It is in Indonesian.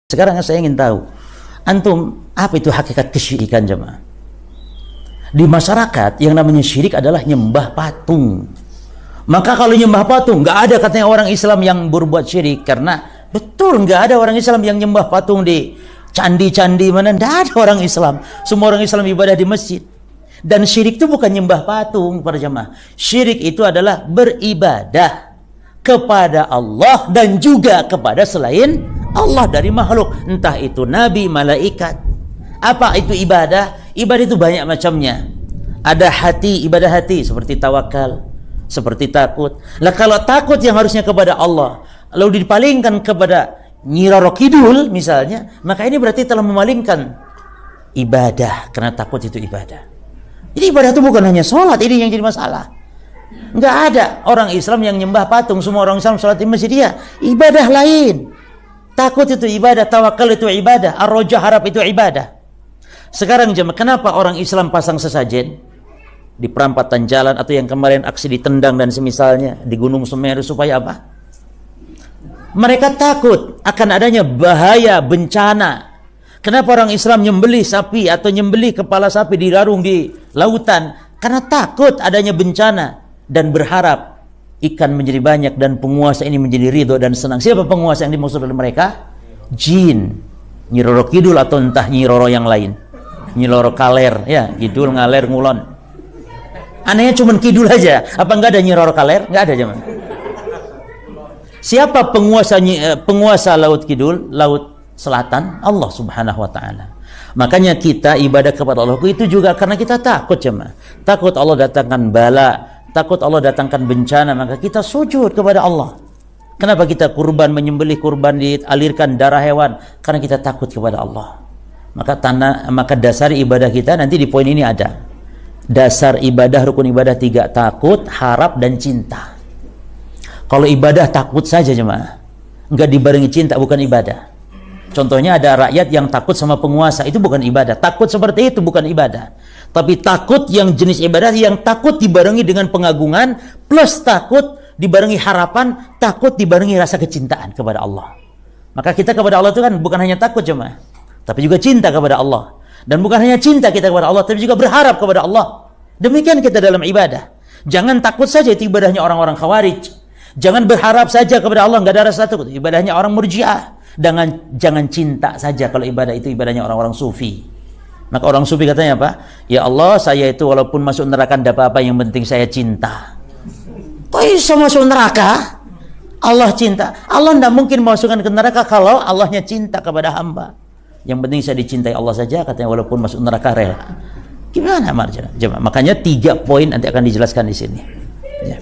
Sekarang saya ingin tahu, antum, apa itu hakikat kesyirikan jemaah? Di masyarakat yang namanya syirik adalah nyembah patung. Maka kalau nyembah patung, nggak ada katanya orang Islam yang berbuat syirik, karena betul nggak ada orang Islam yang nyembah patung di candi-candi mana, nggak ada orang Islam. Semua orang Islam ibadah di masjid. Dan syirik itu bukan nyembah patung para jemaah. Syirik itu adalah beribadah kepada Allah dan juga kepada selain Allah dari makhluk, entah itu nabi, malaikat. Apa itu ibadah? Ibadah itu banyak macamnya. Ada hati, ibadah hati seperti tawakal, seperti takut. Lah kalau takut yang harusnya kepada Allah, lalu dipalingkan kepada Nyi Roro Kidul misalnya, maka ini berarti telah memalingkan ibadah, karena takut itu ibadah. Jadi ibadah itu bukan hanya sholat, ini yang jadi masalah. Enggak ada orang Islam yang nyembah patung. Semua orang Islam sholat di masjid, dia ibadah lain. Takut itu ibadah, tawakal itu ibadah, ar-roja, harap itu ibadah. Sekarang jemaah, kenapa orang Islam pasang sesajen di perampatan jalan, atau yang kemarin aksi ditendang dan semisalnya di Gunung Semeru, supaya apa? Mereka takut akan adanya bahaya, bencana. Kenapa orang Islam nyembelih sapi atau nyembelih kepala sapi dirarung di lautan? Karena takut adanya bencana dan berharap ikan menjadi banyak dan penguasa ini menjadi ridho dan senang. Siapa penguasa yang dimaksud oleh mereka? Jin, Nyi Roro Kidul atau entah Nyi Roro yang lain, Nyi Roro Kaler, ya, Kidul, Ngaler, Ngulon. Anehnya cuma Kidul aja. Apa enggak ada Nyi Roro Kaler? Enggak ada zaman. Siapa penguasa Laut Kidul, Laut Selatan? Allah Subhanahu wa taala. Makanya kita ibadah kepada Allah itu juga karena kita takut jemaah. Takut Allah datangkan bala, takut Allah datangkan bencana, maka kita sujud kepada Allah. Kenapa kita kurban, menyembelih kurban, dialirkan darah hewan? Karena kita takut kepada Allah. Maka dasar ibadah kita nanti di poin ini ada. Dasar ibadah, rukun ibadah 3, takut, harap, dan cinta. Kalau ibadah takut saja jemaah, enggak dibarengi cinta, bukan ibadah. Contohnya ada rakyat yang takut sama penguasa, itu bukan ibadah. Takut seperti itu bukan ibadah. Tapi takut yang jenis ibadah, yang takut dibarengi dengan pengagungan, plus takut dibarengi harapan, takut dibarengi rasa kecintaan kepada Allah. Maka kita kepada Allah itu kan bukan hanya takut jemaah, tapi juga cinta kepada Allah. Dan bukan hanya cinta kita kepada Allah, tapi juga berharap kepada Allah. Demikian kita dalam ibadah. Jangan takut saja, itu ibadahnya orang-orang Khawarij. Jangan berharap saja kepada Allah, nggak ada rasa takut, ibadahnya orang Murji'ah. Jangan cinta saja, kalau ibadah itu ibadahnya orang-orang Sufi. Maka orang Sufi katanya apa? Ya Allah, saya itu walaupun masuk neraka tidak apa-apa, yang penting saya cinta. Kok bisa masuk neraka? Allah cinta. Allah tidak mungkin masukkan ke neraka kalau Allahnya cinta kepada hamba. Yang penting saya dicintai Allah saja, katanya, walaupun masuk neraka rela. Gimana marjana? Makanya 3 poin nanti akan dijelaskan di sini. Ya.